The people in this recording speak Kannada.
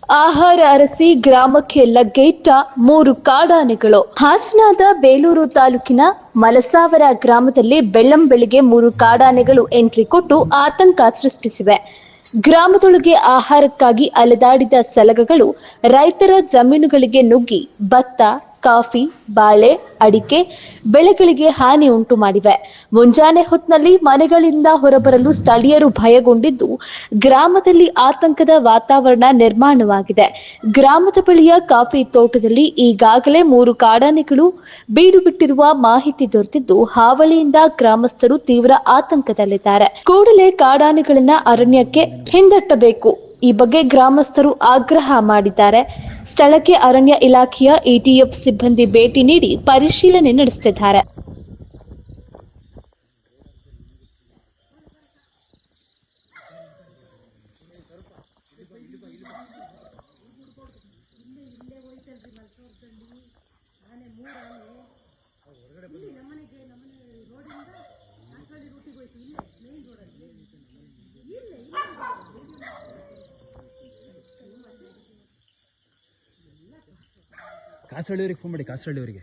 ಆಹಾರ ಅರಸಿ ಗ್ರಾಮಕ್ಕೆ ಲಗ್ಗೆಯಿಟ್ಟ 3 ಕಾಡಾನೆಗಳು. ಹಾಸನದ ಬೇಲೂರು ತಾಲೂಕಿನ ಮಲಸಾವರ ಗ್ರಾಮದಲ್ಲಿ ಬೆಳ್ಳಂಬೆಳಿಗ್ಗೆ 3 ಕಾಡಾನೆಗಳು ಎಂಟ್ರಿ ಕೊಟ್ಟು ಆತಂಕ ಸೃಷ್ಟಿಸಿವೆ. ಗ್ರಾಮದೊಳಗೆ ಆಹಾರಕ್ಕಾಗಿ ಅಲೆದಾಡಿದ ಸಲಗಗಳು ರೈತರ ಜಮೀನುಗಳಿಗೆ ನುಗ್ಗಿ ಭತ್ತ, ಕಾಫಿ, ಬಾಳೆ, ಅಡಿಕೆ ಬೆಳೆಗಳಿಗೆ ಹಾನಿ ಉಂಟು ಮಾಡಿವೆ. ಮುಂಜಾನೆ ಹೊತ್ತಿನಲ್ಲಿ ಮನೆಗಳಿಂದ ಹೊರಬರಲು ಸ್ಥಳೀಯರು ಭಯಗೊಂಡಿದ್ದು, ಗ್ರಾಮದಲ್ಲಿ ಆತಂಕದ ವಾತಾವರಣ ನಿರ್ಮಾಣವಾಗಿದೆ. ಗ್ರಾಮದ ಬಳಿಯ ಕಾಫಿ ತೋಟದಲ್ಲಿ ಈಗಾಗಲೇ 3 ಕಾಡಾನೆಗಳು ಬೀಡು ಬಿಟ್ಟಿರುವ ಮಾಹಿತಿ ದೊರೆತಿದ್ದು, ಹಾವಳಿಯಿಂದ ಗ್ರಾಮಸ್ಥರು ತೀವ್ರ ಆತಂಕದಲ್ಲಿದ್ದಾರೆ. ಕೂಡಲೇ ಕಾಡಾನೆಗಳನ್ನ ಅರಣ್ಯಕ್ಕೆ ಹಿಂದಟ್ಟಬೇಕು. ಈ ಬಗ್ಗೆ ಗ್ರಾಮಸ್ಥರು ಆಗ್ರಹ ಮಾಡಿದ್ದಾರೆ. ಸ್ಥಳಕ್ಕೆ ಅರಣ್ಯ ಇಲಾಖೆಯ ಎಟಿಎಫ್ ಸಿಬ್ಬಂದಿ ಭೇಟಿ ನೀಡಿ ಪರಿಶೀಲನೆ ನಡೆಸುತ್ತಿದ್ದಾರೆ. ಕಾಸರಳ್ಳಿಯವರಿಗೆ ಫೋನ್ ಮಾಡಿ, ಕಾಸರಳ್ಳಿಯವರಿಗೆ